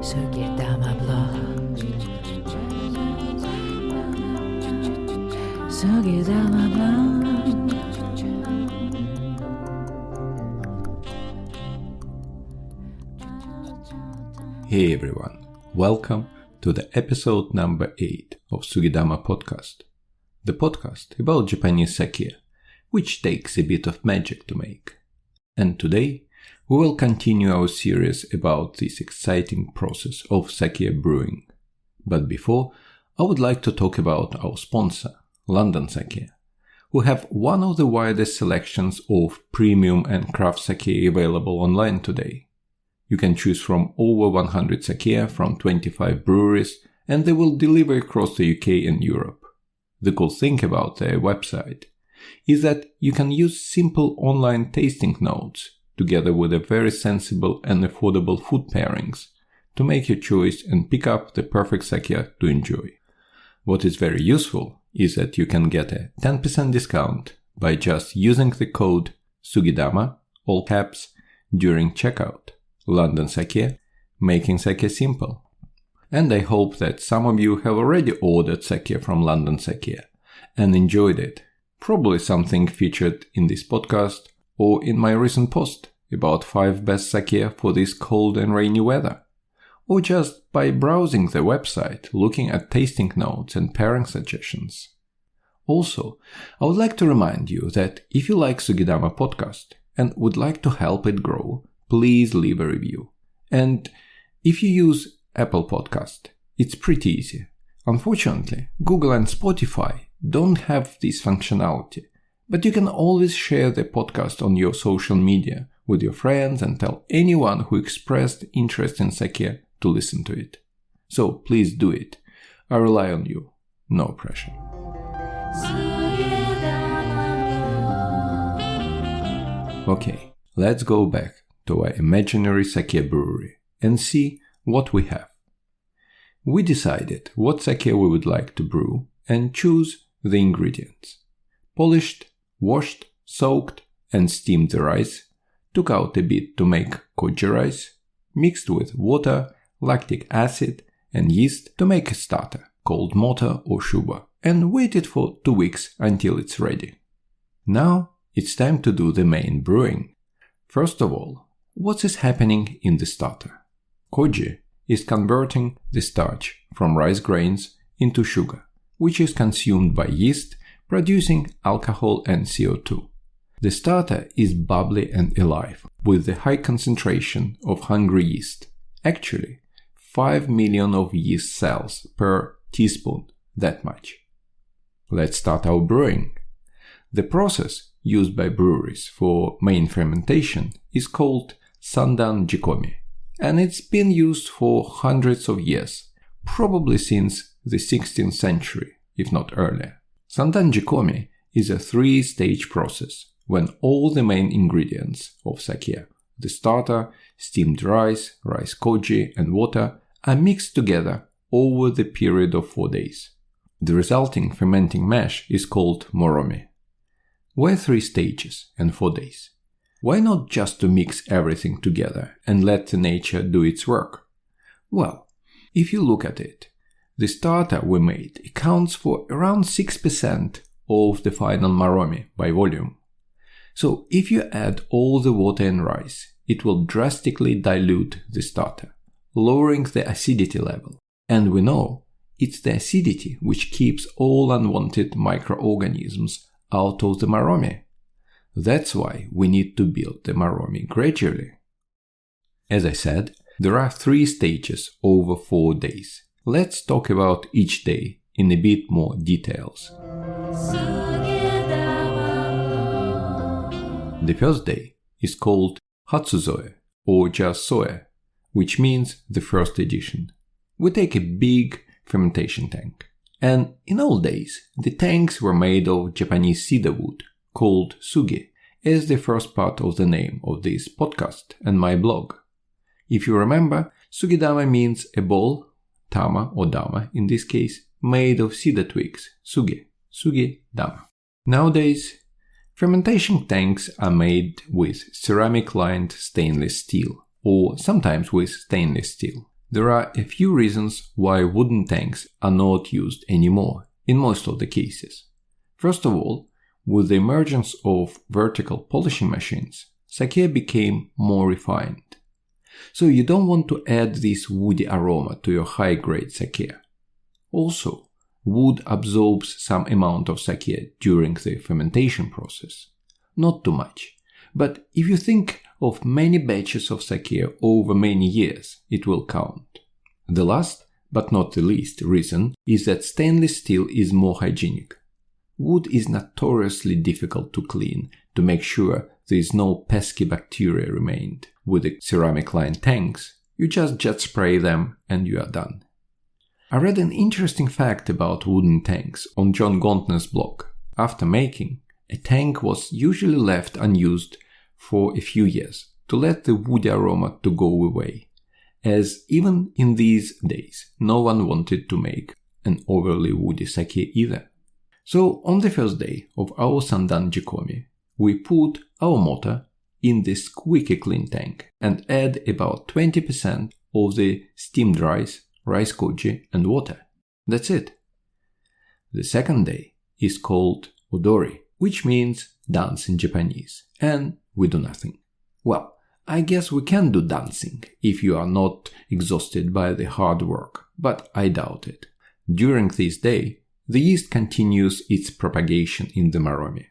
Sugidama blog. Sugidama blog. Hey everyone, welcome to the episode number 8 of Sugidama podcast. The podcast about Japanese sake, which takes a bit of magic to make. And today, we will continue our series about this exciting process of sake brewing. But before, I would like to talk about our sponsor, London Sake, who have one of the widest selections of premium and craft sake available online today. You can choose from over 100 sake from 25 breweries, and they will deliver across the UK and Europe. The cool thing about their website is that you can use simple online tasting notes together with a very sensible and affordable food pairings to make your choice and pick up the perfect sake to enjoy. What is very useful is that you can get a 10% discount by just using the code SUGIDAMA, all caps, during checkout. London Sake, making sake simple. And I hope that some of you have already ordered sake from London Sake and enjoyed it. Probably something featured in this podcast or in my recent post about 5 best sake for this cold and rainy weather. Or just by browsing the website, looking at tasting notes and pairing suggestions. Also, I would like to remind you that if you like Sugidama podcast and would like to help it grow, please leave a review. And if you use Apple Podcast, it's pretty easy. Unfortunately, Google and Spotify don't have this functionality, but you can always share the podcast on your social media with your friends and tell anyone who expressed interest in sake to listen to it. So please do it. I rely on you. No pressure. Okay, let's go back to our imaginary sake brewery and see what we have. We decided what sake we would like to brew and choose the ingredients. Polished, washed, soaked and steamed the rice, took out a bit to make koji rice, mixed with water, lactic acid and yeast to make a starter called Moto or Shubo, and waited for 2 weeks until it's ready. Now it's time to do the main brewing. First of all, what is happening in the starter? Koji is converting the starch from rice grains into sugar, which is consumed by yeast, producing alcohol and CO2. The starter is bubbly and alive, with the high concentration of hungry yeast. Actually, 5 million of yeast cells per teaspoon, that much. Let's start our brewing. The process used by breweries for main fermentation is called Sandan Jikomi, and it's been used for hundreds of years, probably since the 16th century, if not earlier. Sandan Jikomi is a 3-stage process when all the main ingredients of sake, the starter, steamed rice, rice koji, and water, are mixed together over the period of 4 days. The resulting fermenting mash is called Moromi. Why 3 stages and 4 days? Why not just to mix everything together and let nature do its work? Well, if you look at it, the starter we made accounts for around 6% of the final Moromi by volume. So if you add all the water and rice, it will drastically dilute the starter, lowering the acidity level. And we know it's the acidity which keeps all unwanted microorganisms out of the Moromi. That's why we need to build the Moromi gradually. As I said, there are 3 stages over 4 days. Let's talk about each day in a bit more details. The first day is called Hatsuzoe or just soe, which means the first edition. We take a big fermentation tank. And in old days, the tanks were made of Japanese cedar wood, called sugi, as the first part of the name of this podcast and my blog. If you remember, sugidama means a bowl, tama or dama in this case, made of cedar twigs, sugi, sugi-dama. Nowadays, fermentation tanks are made with ceramic-lined stainless steel, or sometimes with stainless steel. There are a few reasons why wooden tanks are not used anymore in most of the cases. First of all, with the emergence of vertical polishing machines, sake became more refined. So you don't want to add this woody aroma to your high-grade sake. Also, wood absorbs some amount of sake during the fermentation process. Not too much, but if you think of many batches of sake over many years, it will count. The last, but not the least, reason is that stainless steel is more hygienic. Wood is notoriously difficult to clean to make sure there is no pesky bacteria remained. With the ceramic-lined tanks, you just jet spray them and you are done. I read an interesting fact about wooden tanks on John Gontner's blog. After making, a tank was usually left unused for a few years to let the woody aroma to go away, as even in these days, no one wanted to make an overly woody sake either. So on the first day of our Sandan Jikomi, we put our Moto in this squeaky clean tank and add about 20% of the steamed rice koji and water. That's it. The second day is called odori, which means dance in Japanese, and we do nothing. Well, I guess we can do dancing if you are not exhausted by the hard work, but I doubt it. During this day, the yeast continues its propagation in the Moromi.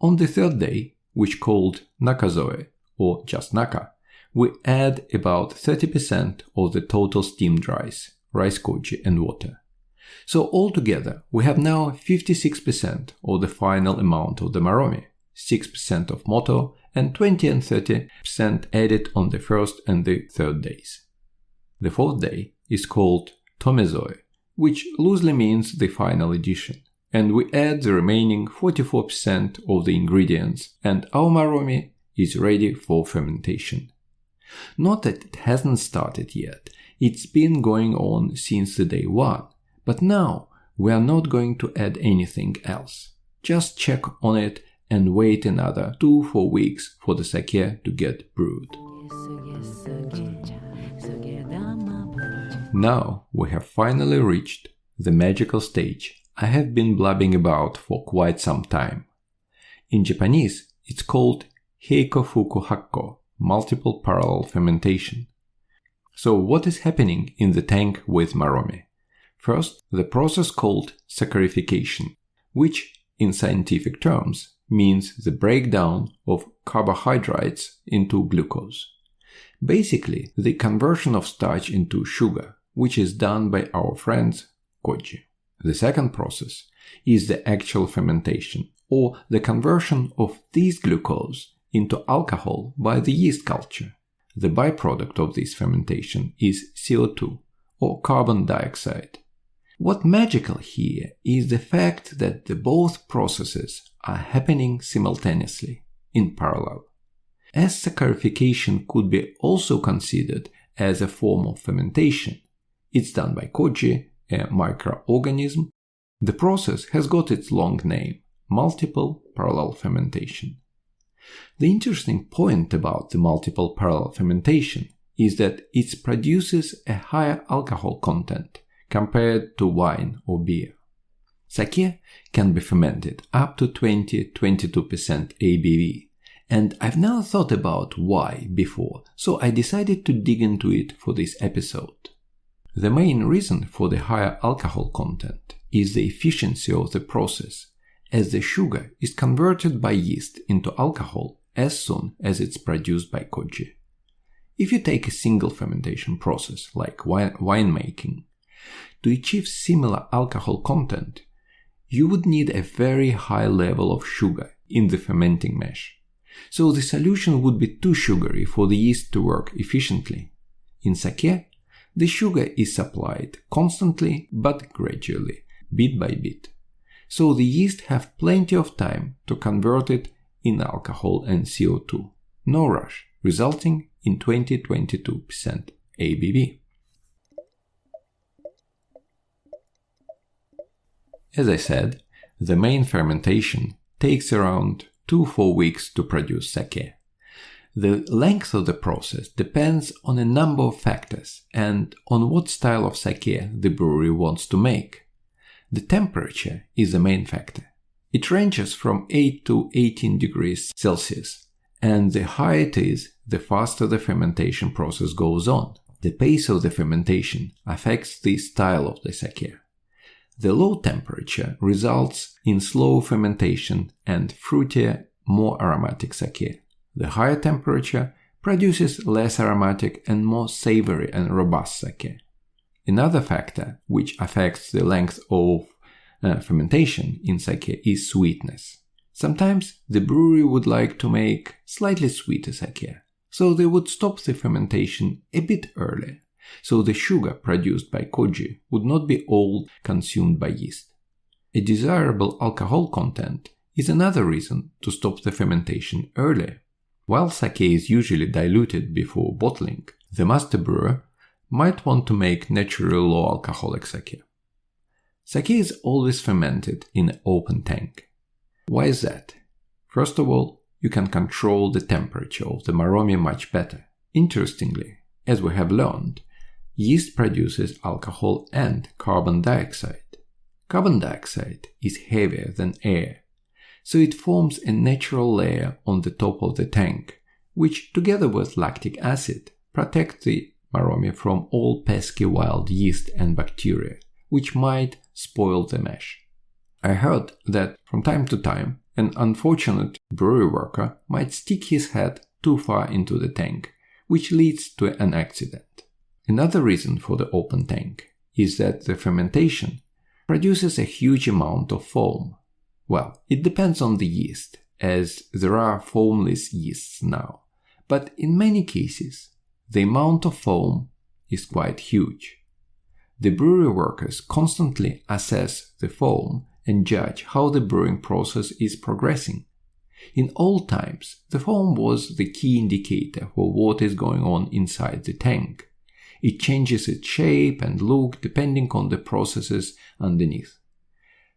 On the third day, which called nakazoe, or just naka, we add about 30% of the total steamed rice koji and water. So altogether, we have now 56% of the final amount of the Moromi, 6% of Moto, and 20 and 30% added on the first and the third days. The fourth day is called tomezoe, which loosely means the final addition, and we add the remaining 44% of the ingredients, and our Moromi is ready for fermentation. Not that it hasn't started yet, it's been going on since the day one, but now we are not going to add anything else. Just check on it and wait another 2-4 weeks for the sake to get brewed. Now we have finally reached the magical stage I have been blabbing about for quite some time. In Japanese, it's called Heiko Fuku Hakko, multiple parallel fermentation. So what is happening in the tank with Moromi? First, the process called saccharification, which in scientific terms means the breakdown of carbohydrates into glucose. Basically, the conversion of starch into sugar, which is done by our friends koji. The second process is the actual fermentation, or the conversion of this glucose into alcohol by the yeast culture. The byproduct of this fermentation is CO2, or carbon dioxide. What magical here is the fact that both processes are happening simultaneously, in parallel. As saccharification could be also considered as a form of fermentation, it's done by koji, a microorganism. The process has got its long name, multiple parallel fermentation. The interesting point about the multiple parallel fermentation is that it produces a higher alcohol content compared to wine or beer. Sake can be fermented up to 20-22% ABV, and I've never thought about why before, so I decided to dig into it for this episode. The main reason for the higher alcohol content is the efficiency of the process, as the sugar is converted by yeast into alcohol as soon as it's produced by koji. If you take a single fermentation process like winemaking, to achieve similar alcohol content, you would need a very high level of sugar in the fermenting mash. So the solution would be too sugary for the yeast to work efficiently. In sake, the sugar is supplied constantly but gradually, bit by bit. So the yeast have plenty of time to convert it in alcohol and CO2. No rush, resulting in 20-22% ABV. As I said, the main fermentation takes around 2-4 weeks to produce sake. The length of the process depends on a number of factors and on what style of sake the brewery wants to make. The temperature is the main factor. It ranges from 8 to 18 degrees Celsius, and the higher it is, the faster the fermentation process goes on. The pace of the fermentation affects the style of the sake. The low temperature results in slow fermentation and fruitier, more aromatic sake. The higher temperature produces less aromatic and more savory and robust sake. Another factor which affects the length of fermentation in sake is sweetness. Sometimes the brewery would like to make slightly sweeter sake, so they would stop the fermentation a bit early, so the sugar produced by koji would not be all consumed by yeast. A desirable alcohol content is another reason to stop the fermentation early. While sake is usually diluted before bottling, the master brewer might want to make naturally low alcoholic sake. Sake is always fermented in an open tank. Why is that? First of all, you can control the temperature of the Moromi much better. Interestingly, as we have learned, yeast produces alcohol and carbon dioxide. Carbon dioxide is heavier than air, so it forms a natural layer on the top of the tank, which together with lactic acid protects the Moromi from all pesky wild yeast and bacteria, which might spoil the mash. I heard that from time to time an unfortunate brewery worker might stick his head too far into the tank, which leads to an accident. Another reason for the open tank is that the fermentation produces a huge amount of foam. Well, it depends on the yeast, as there are foamless yeasts now, but in many cases, the amount of foam is quite huge. The brewery workers constantly assess the foam and judge how the brewing process is progressing. In old times, the foam was the key indicator for what is going on inside the tank. It changes its shape and look depending on the processes underneath.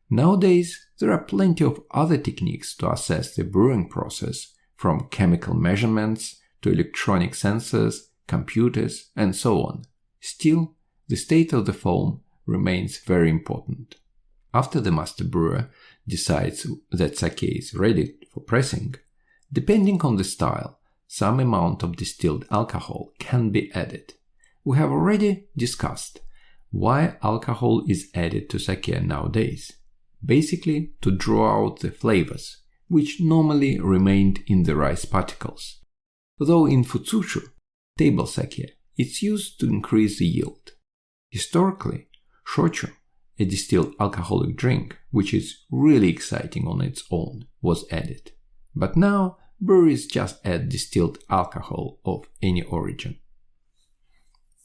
Nowadays, there are plenty of other techniques to assess the brewing process, from chemical measurements to electronic sensors, computers, and so on. Still, the state of the foam remains very important. After the master brewer decides that sake is ready for pressing, depending on the style, some amount of distilled alcohol can be added. We have already discussed why alcohol is added to sake nowadays. Basically, to draw out the flavors, which normally remained in the rice particles. Though in futsushu, table sake, it's used to increase the yield. Historically, shochu, a distilled alcoholic drink, which is really exciting on its own, was added. But now, breweries just add distilled alcohol of any origin.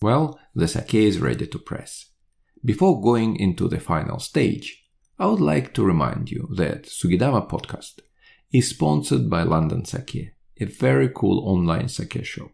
Well, the sake is ready to press. Before going into the final stage, I would like to remind you that Sugidama Podcast is sponsored by London Sake, a very cool online sake shop.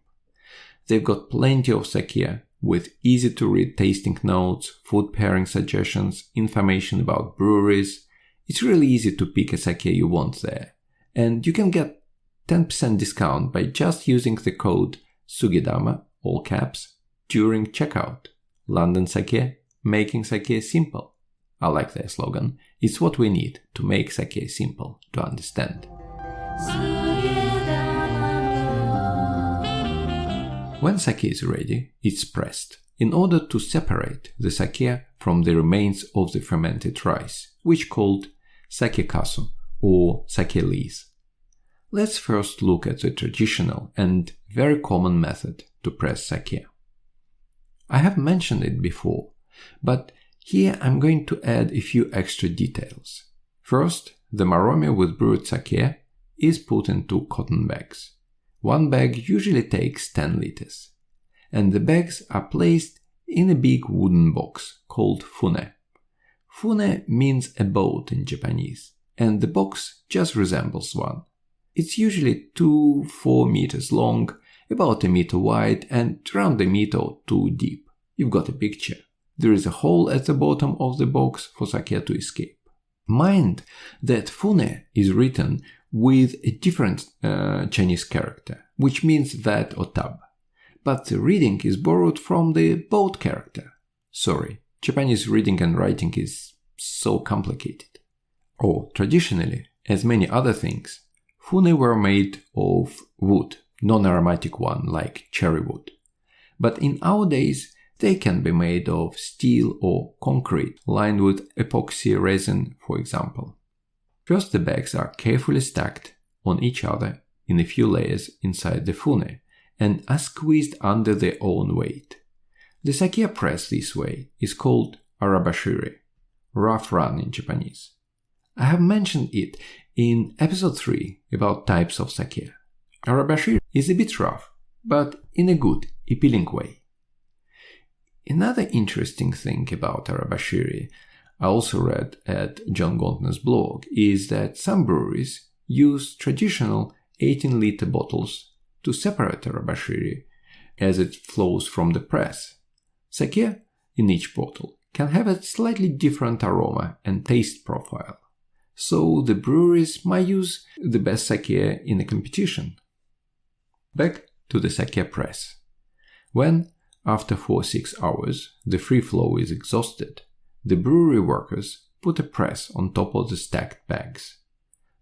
They've got plenty of sake with easy-to-read tasting notes, food pairing suggestions, information about breweries. It's really easy to pick a sake you want there. And you can get 10% discount by just using the code SUGIDAMA, all caps, during checkout. London Sake, making sake simple. I like their slogan. It's what we need to make sake simple to understand. When sake is ready, it's pressed in order to separate the sake from the remains of the fermented rice, which called sake kasu or sake lees. Let's first look at the traditional and very common method to press sake. I have mentioned it before, but here I'm going to add a few extra details. First, the Moromi with brewed sake is put into cotton bags. One bag usually takes 10 liters, and the bags are placed in a big wooden box called fune. Fune means a boat in Japanese, and the box just resembles one. It's usually 2-4 meters long, about a meter wide, and around a meter or two deep. You've got a picture. There is a hole at the bottom of the box for sake to escape. Mind that fune is written with a different Chinese character. which means vat or tub. But the reading is borrowed from the boat character. Sorry, Japanese reading and writing is so complicated. Or, traditionally, as many other things, fune were made of wood, non-aromatic one like cherry wood. But in our days, they can be made of steel or concrete lined with epoxy resin, for example. First, the bags are carefully stacked on each other in a few layers inside the fune and are squeezed under their own weight. The sake pressed this way is called arabashiri, rough run in Japanese. I have mentioned it in episode 3 about types of sake. Arabashiri is a bit rough, but in a good, appealing way. Another interesting thing about arabashiri I also read at John Gontner's blog is that some breweries use traditional 18-liter bottles to separate arabashiri as it flows from the press. Sake in each bottle can have a slightly different aroma and taste profile, so the breweries might use the best sake in a competition. Back to the sake press. When, after 4-6 hours, the free flow is exhausted, the brewery workers put a press on top of the stacked bags.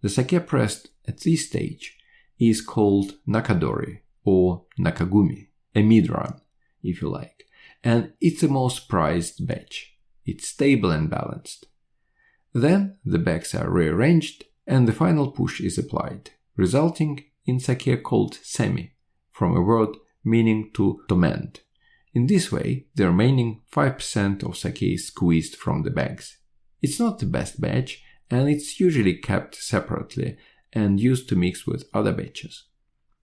The sake pressed at this stage is called nakadori or nakagumi, a mid-run, if you like, and it's the most prized batch. It's stable and balanced. Then the bags are rearranged and the final push is applied, resulting in sake called semi, from a word meaning to mend. In this way, the remaining 5% of sake is squeezed from the bags. It's not the best batch, and it's usually kept separately and used to mix with other batches.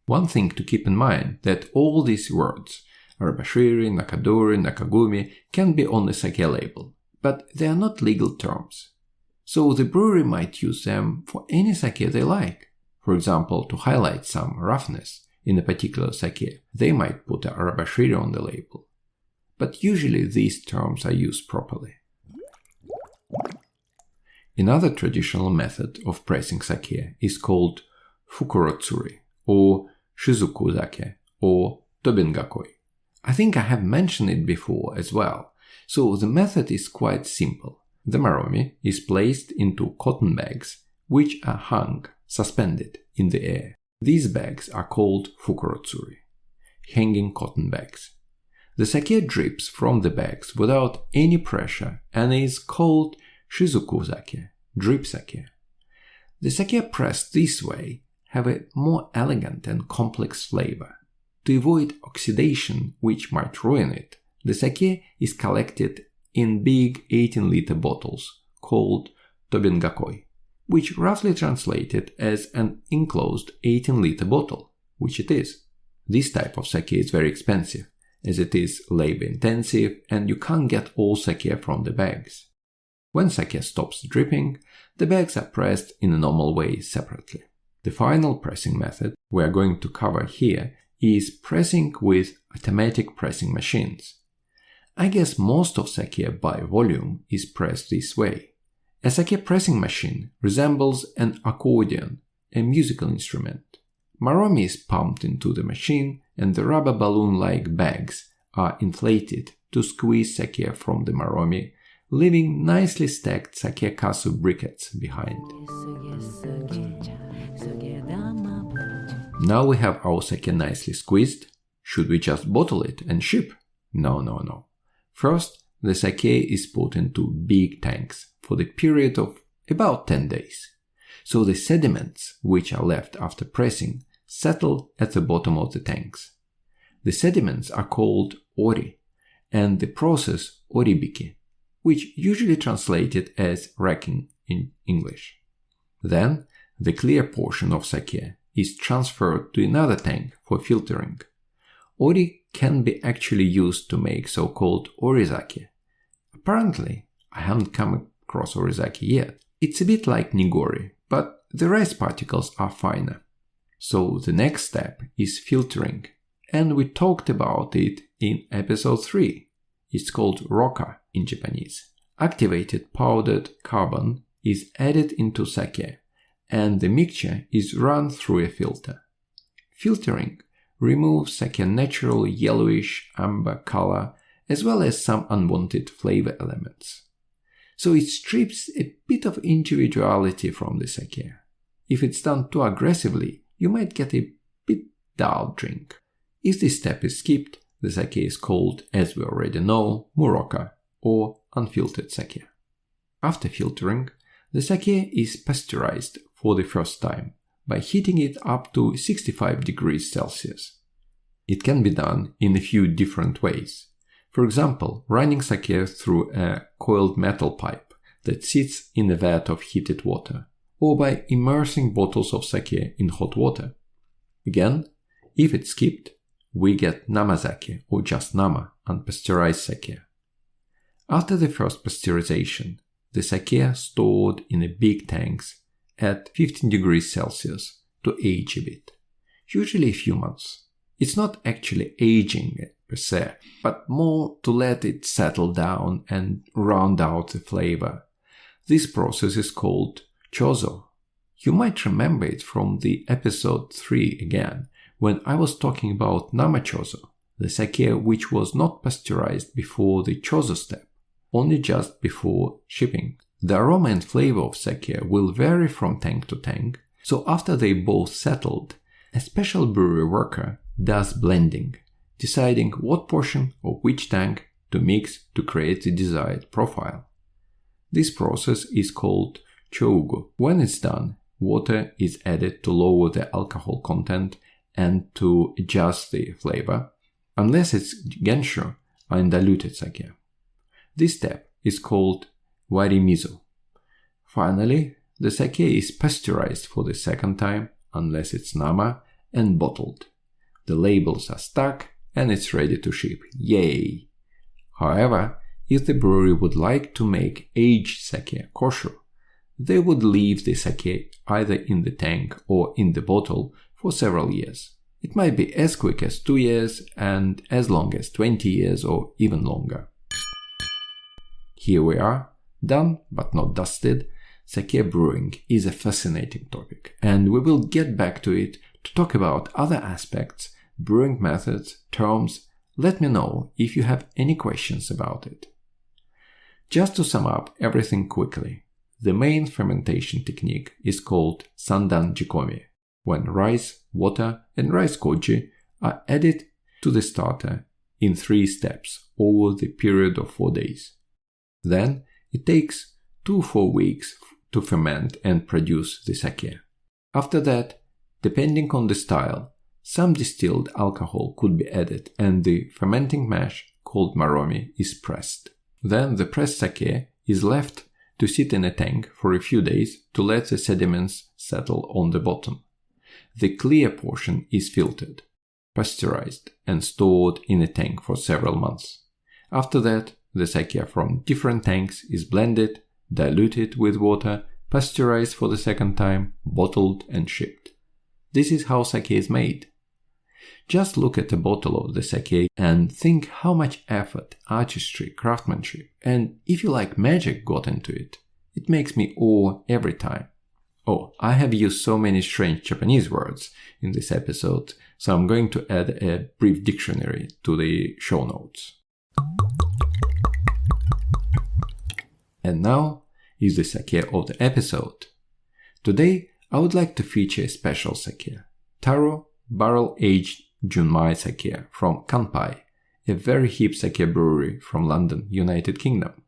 One thing to keep in mind that all these words, arabashiri, nakadori, nakagumi, can be on the sake label, but they are not legal terms. So the brewery might use them for any sake they like. For example, to highlight some roughness in a particular sake, they might put arabashiri on the label. But usually these terms are used properly. Another traditional method of pressing sake is called fukurotsuri, or shizuku-sake, or tobengakoi. I think I have mentioned it before as well, so the method is quite simple. The Moromi is placed into cotton bags, which are hung, suspended in the air. These bags are called fukurotsuri, hanging cotton bags. The sake drips from the bags without any pressure and is called shizuku-sake, drip sake. The sake pressed this way have a more elegant and complex flavor. To avoid oxidation, which might ruin it, the sake is collected in big 18-liter bottles called tobengakoi, which roughly translated as an enclosed 18-liter bottle, which it is. This type of sake is very expensive, as it is labor-intensive and you can't get all sake from the bags. When sake stops dripping, the bags are pressed in a normal way separately. The final pressing method we are going to cover here is pressing with automatic pressing machines. I guess most of sake by volume is pressed this way. A sake pressing machine resembles an accordion, a musical instrument. Moromi is pumped into the machine and the rubber balloon-like bags are inflated to squeeze sake from the Moromi, leaving nicely stacked sake kasu briquettes behind. Now we have our sake nicely squeezed. Should we just bottle it and ship? No. First, the sake is put into big tanks for the period of about 10 days. So the sediments which are left after pressing settle at the bottom of the tanks. The sediments are called ori, and the process oribiki, which usually translated as racking in English. Then the clear portion of sake is transferred to another tank for filtering. Ori can be actually used to make so-called orizake. Apparently, I haven't come across orizake yet. It's a bit like nigori, but the rice particles are finer. So the next step is filtering, and we talked about it in episode 3. It's called roka in Japanese. Activated powdered carbon is added into sake, and the mixture is run through a filter. Filtering removes sake's natural yellowish amber color as well as some unwanted flavor elements. So it strips a bit of individuality from the sake. If it's done too aggressively, you might get a bit dull drink. If this step is skipped, the sake is called, as we already know, muroka, or unfiltered sake. After filtering, the sake is pasteurized for the first time by heating it up to 65 degrees Celsius. It can be done in a few different ways. For example, running sake through a coiled metal pipe that sits in a vat of heated water, or by immersing bottles of sake in hot water. Again, if it's skipped, we get namazake or just nama, unpasteurized sake. After the first pasteurization, the sake stored in a big tanks at 15 degrees Celsius to age a bit, usually a few months. It's not actually aging it per se, but more to let it settle down and round out the flavor. This process is called chozo. You might remember it from the episode 3 again, when I was talking about namachozo, the sake which was not pasteurized before the chozo step, only just before shipping. The aroma and flavor of sake will vary from tank to tank, so after they both settled, a special brewery worker does blending, deciding what portion of which tank to mix to create the desired profile. This process is called chougo. When it's done, water is added to lower the alcohol content and to adjust the flavor, unless it's gensho, undiluted sake. This step is called warimizo. Finally, the sake is pasteurized for the second time, unless it's nama, and bottled. The labels are stuck and it's ready to ship. Yay! However, if the brewery would like to make aged sake kosher, they would leave the sake either in the tank or in the bottle for several years. It might be as quick as 2 years and as long as 20 years or even longer. Here we are, done but not dusted. Sake brewing is a fascinating topic, and we will get back to it to talk about other aspects, brewing methods, terms. Let me know if you have any questions about it. Just to sum up everything quickly, the main fermentation technique is called Sandan Jikomi, when rice, water, and rice koji are added to the starter in 3 steps over the period of 4 days. Then it takes 2-4 weeks to ferment and produce the sake. After that, depending on the style, some distilled alcohol could be added and the fermenting mash, called Moromi, is pressed. Then the pressed sake is left to sit in a tank for a few days to let the sediments settle on the bottom. The clear portion is filtered, pasteurized, and stored in a tank for several months. After that, the sake from different tanks is blended, diluted with water, pasteurized for the second time, bottled, and shipped. This is how sake is made. Just look at a bottle of the sake and think how much effort, artistry, craftsmanship, and if you like magic got into it. It makes me awe every time. Oh, I have used so many strange Japanese words in this episode, so I'm going to add a brief dictionary to the show notes. And now is the sake of the episode. Today I would like to feature a special sake, Taru barrel-aged Junmai sake from Kampai, a very hip sake brewery from London, United Kingdom.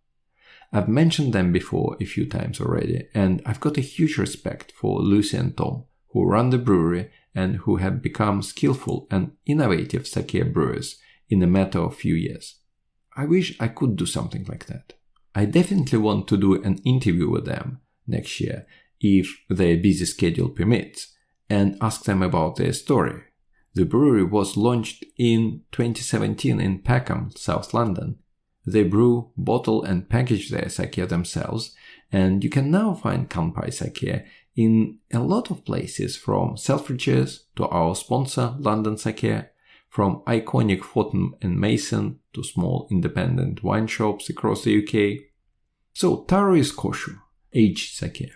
I've mentioned them before a few times already, and I've got a huge respect for Lucy and Tom, who run the brewery and who have become skillful and innovative sake brewers in a matter of few years. I wish I could do something like that. I definitely want to do an interview with them next year, if their busy schedule permits, and ask them about their story. The brewery was launched in 2017 in Peckham, South London. They brew, bottle and package their sake themselves, and you can now find Kanpai sake in a lot of places, from Selfridges to our sponsor London Sake, from iconic Fortnum and Mason to small independent wine shops across the UK. So Taru is kosher, aged sake.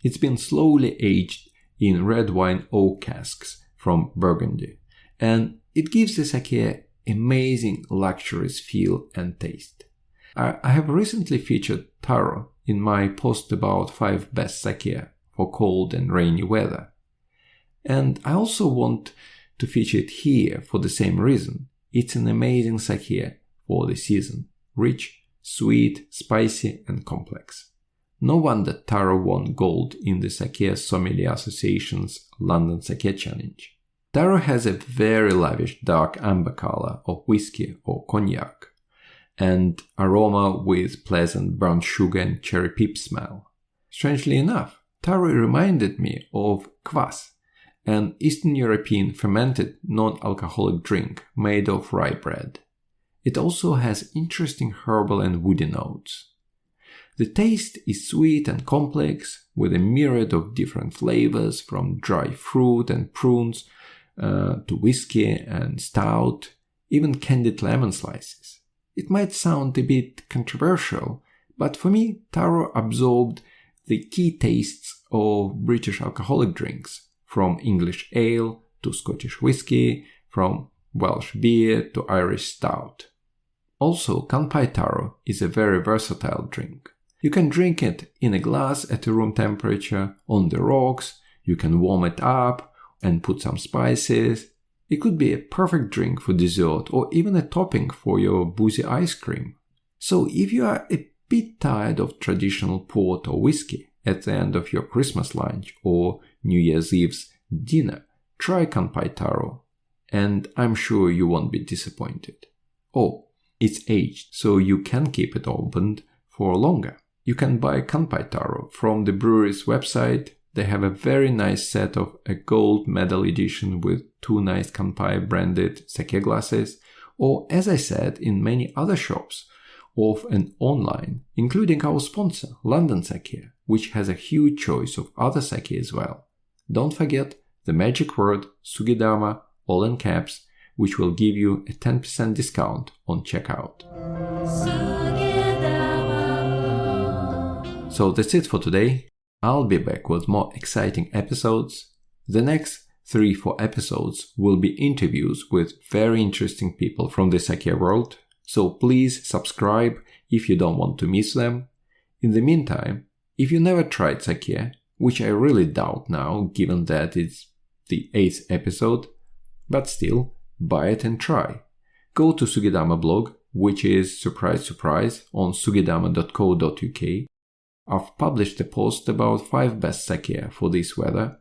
It's been slowly aged in red wine oak casks from Burgundy, and It gives the sake amazing luxurious feel and taste. I have recently featured Taru in my post about 5 best sake for cold and rainy weather. And I also want to feature it here for the same reason. It's an amazing sake for the season. Rich, sweet, spicy and complex. No wonder Taru won gold in the Sake Sommelier Association's London Sake Challenge. Taru has a very lavish dark amber color of whiskey or cognac and aroma with pleasant burnt sugar and cherry pip smell. Strangely enough, Taru reminded me of kvass, an Eastern European fermented non-alcoholic drink made of rye bread. It also has interesting herbal and woody notes. The taste is sweet and complex, with a myriad of different flavors from dry fruit and prunes to whiskey and stout, even candied lemon slices. It might sound a bit controversial, but for me, Taru absorbed the key tastes of British alcoholic drinks, from English ale to Scottish whiskey, from Welsh beer to Irish stout. Also, Kampai Taru is a very versatile drink. You can drink it in a glass at room temperature, on the rocks, you can warm it up and put some spices. It could be a perfect drink for dessert or even a topping for your boozy ice cream. So if you are a bit tired of traditional port or whiskey at the end of your Christmas lunch or New Year's Eve's dinner, try Kanpai Taru, and I'm sure you won't be disappointed. Oh, it's aged, so you can keep it opened for longer. You can buy Kanpai Taru from the brewery's website. They have a very nice set of a gold medal edition with 2 nice Kampai branded sake glasses, or as I said, in many other shops, off and online, including our sponsor, London Sake, which has a huge choice of other sake as well. Don't forget the magic word Sugidama, all in caps, which will give you a 10% discount on checkout. So that's it for today. I'll be back with more exciting episodes. The next 3-4 episodes will be interviews with very interesting people from the sake world, so please subscribe if you don't want to miss them. In the meantime, if you never tried sake, which I really doubt now given that it's the 8th episode, but still, buy it and try. Go to Sugidama blog, which is, surprise surprise, on sugidama.co.uk. I've published a post about 5 best sake for this weather.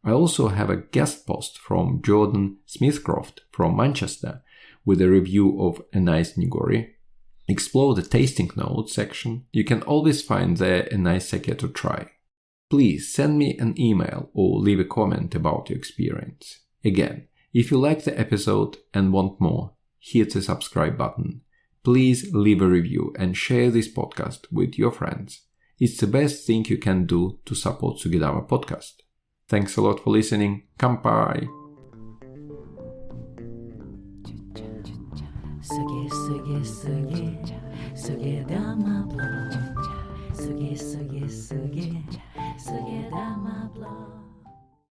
I also have a guest post from Jordan Smithcroft from Manchester with a review of a nice nigori. Explore the tasting notes section. You can always find there a nice sake to try. Please send me an email or leave a comment about your experience. Again, if you like the episode and want more, hit the subscribe button. Please leave a review and share this podcast with your friends. It's the best thing you can do to support Sugidama podcast. Thanks a lot for listening. Kampai! Sugidama blog.